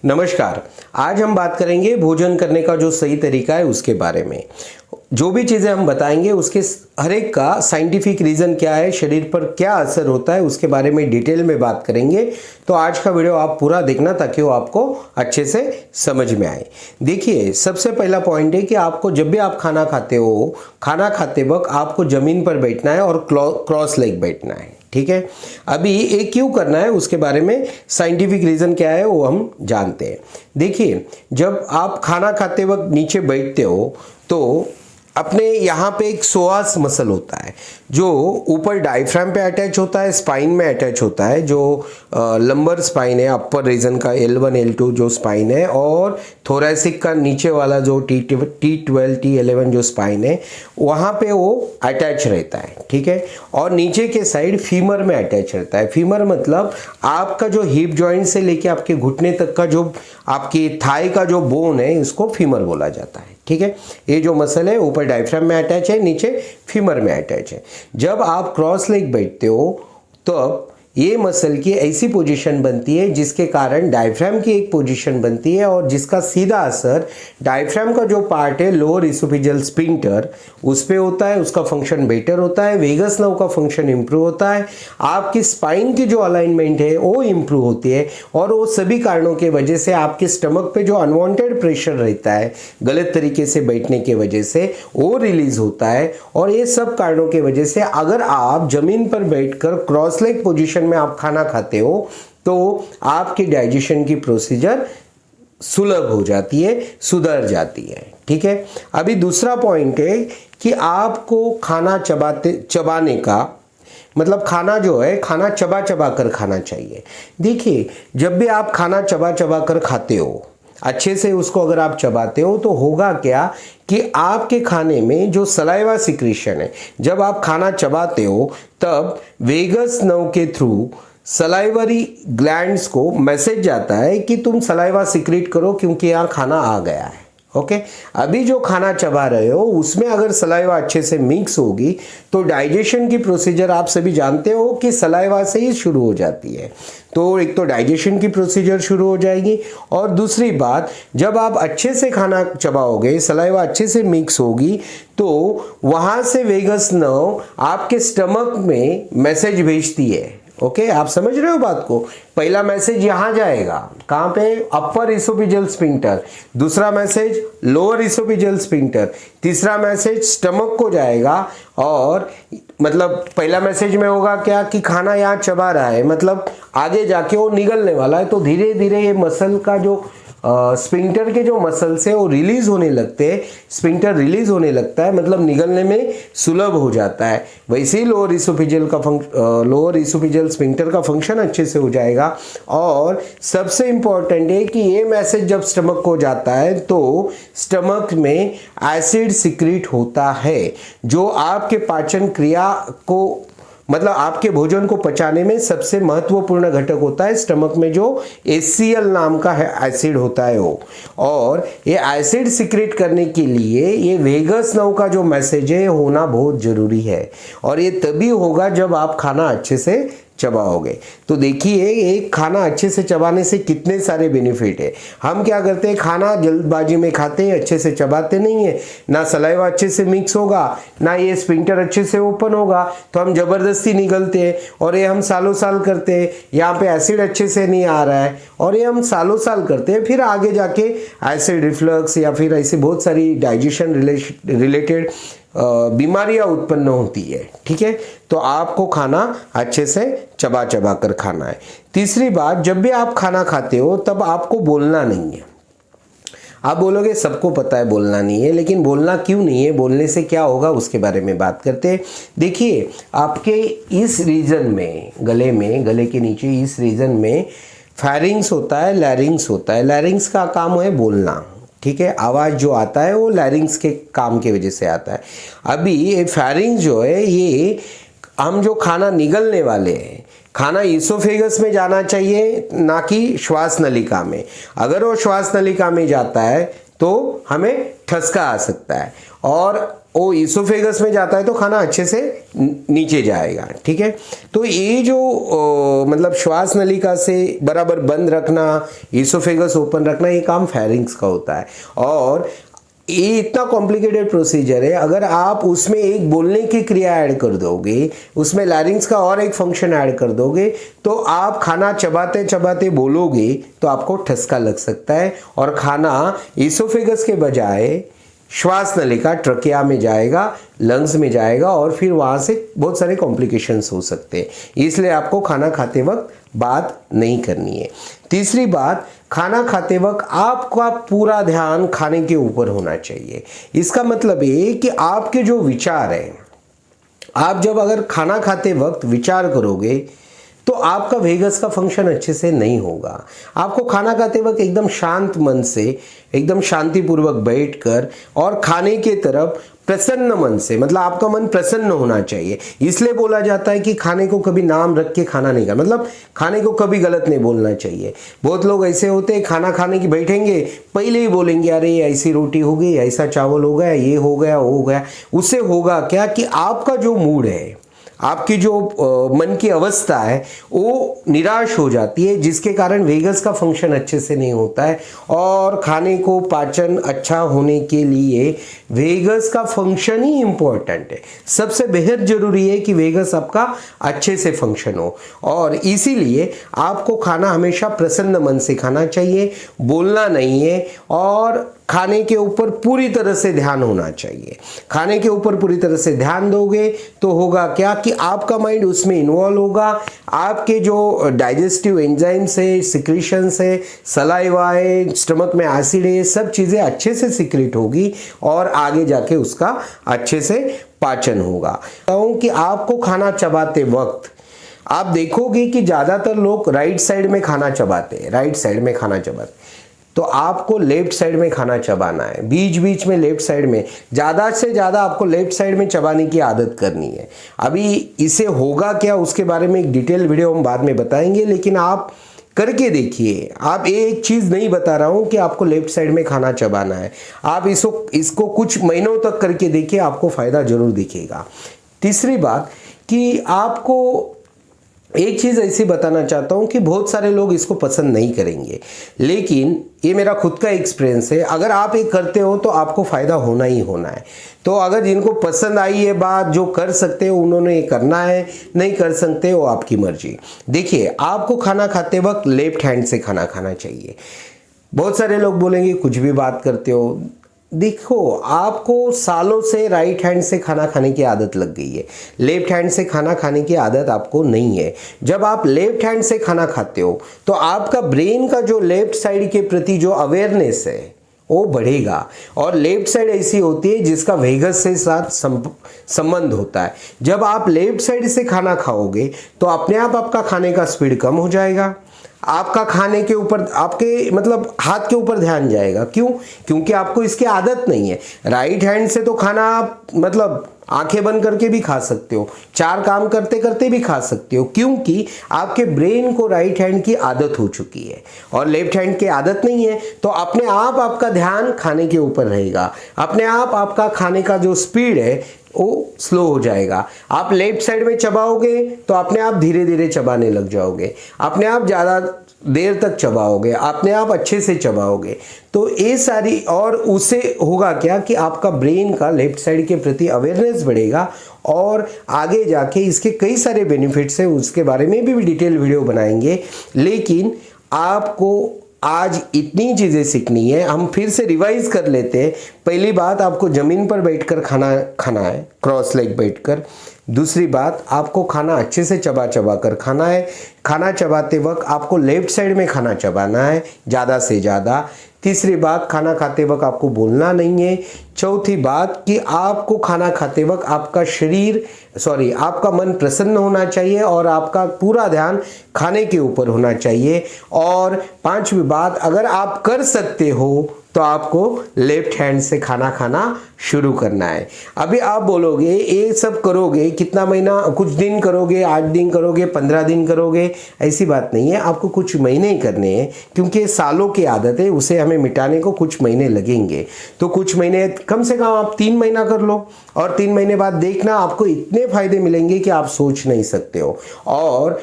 नमस्कार। आज हम बात करेंगे भोजन करने का जो सही तरीका है उसके बारे में। जो भी चीज़ें हम बताएंगे उसके हर एक का साइंटिफिक रीज़न क्या है, शरीर पर क्या असर होता है, उसके बारे में डिटेल में बात करेंगे। तो आज का वीडियो आप पूरा देखना ताकि वो आपको अच्छे से समझ में आए। देखिए, सबसे पहला पॉइंट है कि आपको जब भी आप खाना खाते हो, खाना खाते वक्त आपको ज़मीन पर बैठना है और क्रॉस लेग बैठना है। ठीक है, अभी ये क्यों करना है उसके बारे में साइंटिफिक रीज़न क्या है वो हम जानते हैं। देखिए, जब आप खाना खाते वक्त नीचे बैठते हो तो अपने यहाँ पे एक सोआस मसल होता है जो ऊपर डायफ्राम पे अटैच होता है, स्पाइन में अटैच होता है, जो लंबर स्पाइन है, अपर रीजन का L1 L2 जो स्पाइन है, और थोरैसिक का नीचे वाला जो T12 T11 जो स्पाइन है वहाँ पे वो अटैच रहता है। ठीक है, और नीचे के साइड फीमर में अटैच रहता है। फीमर मतलब आपका जो हिप जॉइंट से लेके आपके घुटने तक का जो आपकी थाई का जो बोन है इसको फीमर बोला जाता है। ठीक है, ये जो मसल है ऊपर डायफ्राम में अटैच है, नीचे फीमर में अटैच है। जब आप क्रॉस लेग बैठते हो तो ये मसल की ऐसी पोजीशन बनती है जिसके कारण डायफ्राम की एक पोजीशन बनती है और जिसका सीधा असर डायफ्राम का जो पार्ट है लोअर इसोफेजियल स्फिंक्टर उस पे होता है, उसका फंक्शन बेटर होता है, वेगस नर्व का फंक्शन इंप्रूव होता है, आपकी स्पाइन की जो अलाइनमेंट है वो इंप्रूव होती है, और वो सभी कारणों के वजह से आपके स्टमक पे जो अनवांटेड प्रेशर रहता है गलत तरीके से बैठने की वजह से वो रिलीज होता है। और ये सब कारणों की वजह से अगर आप जमीन पर बैठकर क्रॉस लेग पोजीशन में आप खाना खाते हो तो आपकी डाइजेशन की प्रोसीजर सुलभ हो जाती है, सुधर जाती है। ठीक है, अभी दूसरा पॉइंट है कि आपको खाना चबाने का मतलब खाना जो है खाना चबा चबा कर खाना चाहिए। देखिए, जब भी आप खाना चबा चबा कर खाते हो, अच्छे से उसको अगर आप चबाते हो तो होगा क्या कि आपके खाने में जो सलाइवा सिक्रीशन है, जब आप खाना चबाते हो तब वेगस नर्व के थ्रू सलाइवरी ग्लैंड्स को मैसेज जाता है कि तुम सलाइवा सिक्रीट करो क्योंकि यहाँ खाना आ गया है। ओके, अभी जो खाना चबा रहे हो उसमें अगर सलाइवा अच्छे से मिक्स होगी तो डाइजेशन की प्रोसीजर आप सभी जानते हो कि सलाइवा से ही शुरू हो जाती है। तो एक तो डाइजेशन की प्रोसीजर शुरू हो जाएगी, और दूसरी बात, जब आप अच्छे से खाना चबाओगे, सलाइवा अच्छे से मिक्स होगी तो वहाँ से वेगस नर्व आपके स्टमक में मैसेज भेजती है। ओके, आप समझ रहे हो बात को। पहला मैसेज यहाँ जाएगा, कहाँ पे? अपर इसोफेजियल स्फिंक्टर। दूसरा मैसेज लोअर इसोफेजियल स्फिंक्टर। तीसरा मैसेज स्टमक को जाएगा, और मतलब पहला मैसेज में होगा क्या कि खाना यहाँ चबा रहा है, मतलब आगे जाके वो निगलने वाला है। तो धीरे धीरे ये मसल का जो स्फिंक्टर के जो मसल्स है वो रिलीज होने लगते हैं, स्फिंक्टर रिलीज होने लगता है, मतलब निगलने में सुलभ हो जाता है। वैसे ही लोअर इसोफेजियल स्फिंक्टर का फंक्शन अच्छे से हो जाएगा। और सबसे इंपॉर्टेंट है कि ये मैसेज जब स्टमक को जाता है तो स्टमक में एसिड सिक्रीट होता है जो आपके पाचन क्रिया को मतलब आपके भोजन को पचाने में सबसे महत्वपूर्ण घटक होता है। स्टमक में जो HCl नाम का एसिड होता है वो, और ये एसिड सिक्रेट करने के लिए ये वेगस नर्व का जो मैसेज है होना बहुत जरूरी है, और ये तभी होगा जब आप खाना अच्छे से चबाओगे। तो देखिए, एक खाना अच्छे से चबाने से कितने सारे बेनिफिट है। हम क्या करते हैं, खाना जल्दबाजी में खाते हैं, अच्छे से चबाते नहीं है, ना सलाइवा अच्छे से मिक्स होगा, ना ये स्फिंक्टर अच्छे से ओपन होगा, तो हम जबरदस्ती निगलते हैं, और ये हम सालों साल करते हैं। यहाँ पे एसिड अच्छे से नहीं आ रहा है और ये हम सालों साल करते हैं, फिर आगे जाके एसिड रिफ्लक्स या फिर ऐसे बहुत सारी डाइजेशन रिलेटेड बीमारियां उत्पन्न होती है। ठीक है, तो आपको खाना अच्छे से चबा चबा कर खाना है। तीसरी बात, जब भी आप खाना खाते हो तब आपको बोलना नहीं है। आप बोलोगे सबको पता है बोलना नहीं है, लेकिन बोलना क्यों नहीं है, बोलने से क्या होगा उसके बारे में बात करते हैं। देखिए, आपके इस रीजन में गले के नीचे इस रीजन में फेरिंग्स होता है, लैरिंग्स होता है। लैरिंग्स का काम है बोलना। ठीक है, आवाज़ जो आता है वो लैरिंग्स के काम की वजह से आता है। अभी ये फेरिंग्स जो है, ये हम जो खाना निगलने वाले हैं, खाना इसोफेगस में जाना चाहिए, ना कि श्वास नलिका में। अगर वो श्वास नलिका में जाता है तो हमें ठसका आ सकता है, और वो इसोफेगस में जाता है तो खाना अच्छे से नीचे जाएगा। ठीक है, तो ये जो मतलब श्वास नलिका से बराबर बंद रखना, इसोफेगस ओपन रखना, ये काम फेरिंग्स का होता है। और ये इतना कॉम्प्लिकेटेड प्रोसीजर है, अगर आप उसमें एक बोलने की क्रिया ऐड कर दोगे, उसमें लैरिंग्स का और एक फंक्शन ऐड कर दोगे, तो आप खाना चबाते चबाते बोलोगे तो आपको ठसका लग सकता है और खाना इसोफेगस के बजाय श्वास नलिका ट्रकिया में जाएगा, लंग्स में जाएगा और फिर वहाँ से बहुत सारे कॉम्प्लिकेशंस हो सकते हैं। इसलिए आपको खाना खाते वक्त बात नहीं करनी है। तीसरी बात, खाना खाते वक्त आपका पूरा ध्यान खाने के ऊपर होना चाहिए। इसका मतलब ये कि आपके जो विचार है, आप जब अगर खाना खाते वक्त विचार करोगे तो आपका वेगस का फंक्शन अच्छे से नहीं होगा। आपको खाना खाते वक्त एकदम शांत मन से, एकदम शांतिपूर्वक बैठकर और खाने के तरफ प्रसन्न मन से, मतलब आपका मन प्रसन्न होना चाहिए। इसलिए बोला जाता है कि खाने को कभी नाम रख के खाना नहीं खाना, मतलब खाने को कभी गलत नहीं बोलना चाहिए। बहुत लोग ऐसे होते हैं, खाना खाने की बैठेंगे पहले ही बोलेंगे अरे ऐसी रोटी हो गई, ऐसा चावल हो गया, ये हो गया, वो हो गया। उससे होगा क्या कि आपका जो मूड है, आपकी जो मन की अवस्था है वो निराश हो जाती है, जिसके कारण वेगस का फंक्शन अच्छे से नहीं होता है। और खाने को पाचन अच्छा होने के लिए वेगस का फंक्शन ही इम्पोर्टेंट है। सबसे बेहद जरूरी है कि वेगस आपका अच्छे से फंक्शन हो, और इसीलिए आपको खाना हमेशा प्रसन्न मन से खाना चाहिए, बोलना नहीं है, और खाने के ऊपर पूरी तरह से ध्यान होना चाहिए। खाने के ऊपर पूरी तरह से ध्यान दोगे तो होगा क्या कि आपका माइंड उसमें इन्वॉल्व होगा, आपके जो डाइजेस्टिव एंजाइम्स है, सिक्रीशंस है, सलाइवा है, स्टमक में एसिड है, सब चीज़ें अच्छे से सिक्रीट होगी और आगे जाके उसका अच्छे से पाचन होगा। कि आपको खाना चबाते वक्त आप देखोगे कि ज़्यादातर लोग राइट साइड में खाना चबाते हैं, राइट साइड में खाना चबाते, तो आपको लेफ्ट साइड में खाना चबाना है। बीच बीच में लेफ्ट साइड में, ज़्यादा से ज़्यादा आपको लेफ्ट साइड में चबाने की आदत करनी है। अभी इसे होगा क्या उसके बारे में एक डिटेल वीडियो हम बाद में बताएंगे, लेकिन आप करके देखिए। आप एक चीज़ नहीं बता रहा हूँ कि आपको लेफ्ट साइड में खाना चबाना है, आप इसको कुछ महीनों तक करके देखिए, आपको फ़ायदा ज़रूर दिखेगा। तीसरी बात कि आपको एक चीज़ ऐसी बताना चाहता हूँ कि बहुत सारे लोग इसको पसंद नहीं करेंगे, लेकिन ये मेरा खुद का एक्सपीरियंस है। अगर आप ये करते हो तो आपको फ़ायदा होना ही होना है। तो अगर जिनको पसंद आई ये बात, जो कर सकते हो उन्होंने ये करना है, नहीं कर सकते हो आपकी मर्जी। देखिए, आपको खाना खाते वक्त लेफ्ट हैंड से खाना खाना चाहिए। बहुत सारे लोग बोलेंगे कुछ भी बात करते हो। देखो, आपको सालों से राइट हैंड से खाना खाने की आदत लग गई है, लेफ्ट हैंड से खाना खाने की आदत आपको नहीं है। जब आप लेफ्ट हैंड से खाना खाते हो तो आपका ब्रेन का जो लेफ्ट साइड के प्रति जो अवेयरनेस है वो बढ़ेगा, और लेफ्ट साइड ऐसी होती है जिसका वेगस से साथ संबंध होता है। जब आप लेफ्ट साइड से खाना खाओगे तो अपने आप आपका खाने का स्पीड कम हो जाएगा, आपका खाने के ऊपर, आपके मतलब हाथ के ऊपर ध्यान जाएगा। क्यों? क्योंकि आपको इसकी आदत नहीं है। राइट हैंड से तो खाना आप मतलब आंखें बंद करके भी खा सकते हो, चार काम करते करते भी खा सकते हो, क्योंकि आपके ब्रेन को राइट हैंड की आदत हो चुकी है और लेफ्ट हैंड की आदत नहीं है। तो अपने आप आपका ध्यान खाने के ऊपर रहेगा, अपने आप आपका खाने का जो स्पीड है वो स्लो हो जाएगा। आप लेफ्ट साइड में चबाओगे तो अपने आप धीरे धीरे चबाने लग जाओगे, अपने आप ज़्यादा देर तक चबाओगे, अपने आप अच्छे से चबाओगे। तो ये सारी, और उससे होगा क्या कि आपका ब्रेन का लेफ्ट साइड के प्रति अवेयरनेस बढ़ेगा और आगे जाके इसके कई सारे बेनिफिट्स हैं, उसके बारे में भी डिटेल वीडियो बनाएंगे। लेकिन आपको आज इतनी चीज़ें सीखनी है। हम फिर से रिवाइज कर लेते हैं। पहली बात, आपको ज़मीन पर बैठकर खाना है, क्रॉस लेग बैठकर। दूसरी बात, आपको खाना अच्छे से चबा चबा कर खाना है। खाना चबाते वक्त आपको लेफ्ट साइड में खाना चबाना है ज़्यादा से ज़्यादा। तीसरी बात, खाना खाते वक्त आपको बोलना नहीं है। चौथी बात कि आपको खाना खाते वक्त आपका मन प्रसन्न होना चाहिए और आपका पूरा ध्यान खाने के ऊपर होना चाहिए। और पांचवी बात, अगर आप कर सकते हो तो आपको लेफ्ट हैंड से खाना खाना शुरू करना है। अभी आप बोलोगे ये सब करोगे कितना महीना, कुछ दिन करोगे, 8 दिन करोगे, 15 दिन करोगे, ऐसी बात नहीं है। आपको कुछ महीने ही करने हैं, क्योंकि सालों की आदत है, उसे हमें मिटाने को कुछ महीने लगेंगे। तो कुछ महीने, कम से कम आप 3 महीना कर लो, और 3 महीने बाद देखना आपको इतने फायदे मिलेंगे कि आप सोच नहीं सकते हो। और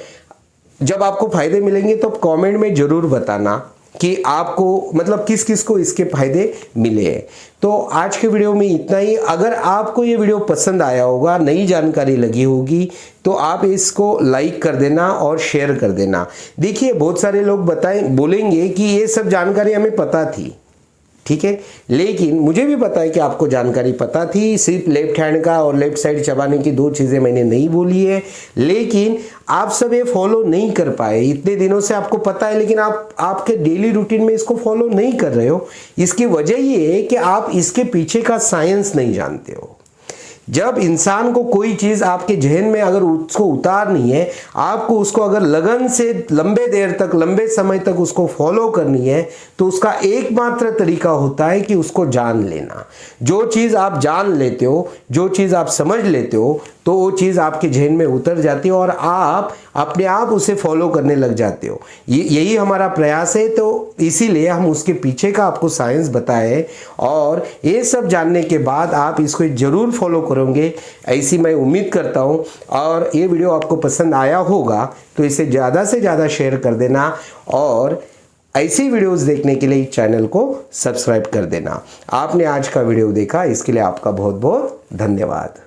जब आपको फायदे मिलेंगे तो कमेंट में जरूर बताना कि आपको मतलब किस किस को इसके फायदे मिले हैं। तो आज के वीडियो में इतना ही। अगर आपको ये वीडियो पसंद आया होगा, नई जानकारी लगी होगी, तो आप इसको लाइक कर देना और शेयर कर देना। देखिए बहुत सारे लोग बोलेंगे कि ये सब जानकारी हमें पता थी, ठीक है, लेकिन मुझे भी पता है कि आपको जानकारी पता थी। सिर्फ लेफ्ट हैंड का और लेफ्ट साइड चबाने की 2 चीज़ें मैंने नहीं बोली है, लेकिन आप सब ये फॉलो नहीं कर पाए। इतने दिनों से आपको पता है, लेकिन आप आपके डेली रूटीन में इसको फॉलो नहीं कर रहे हो। इसकी वजह ये है कि आप इसके पीछे का साइंस नहीं जानते हो। जब इंसान को कोई चीज़ आपके जहन में अगर उसको उतारनी है, आपको उसको अगर लगन से लंबे देर तक, लंबे समय तक उसको फॉलो करनी है, तो उसका एकमात्र तरीका होता है कि उसको जान लेना। जो चीज़ आप जान लेते हो, जो चीज़ आप समझ लेते हो, तो वो चीज़ आपके जहन में उतर जाती है और आप अपने आप उसे फॉलो करने लग जाते हो। यही हमारा प्रयास है। तो इसीलिए हम उसके पीछे का आपको साइंस बताए, और ये सब जानने के बाद आप इसको जरूर फॉलो करोगे, ऐसी मैं उम्मीद करता हूँ। और ये वीडियो आपको पसंद आया होगा तो इसे ज़्यादा से ज़्यादा शेयर कर देना, और ऐसी वीडियोस देखने के लिए चैनल को सब्सक्राइब कर देना। आपने आज का वीडियो देखा, इसके लिए आपका बहुत बहुत धन्यवाद।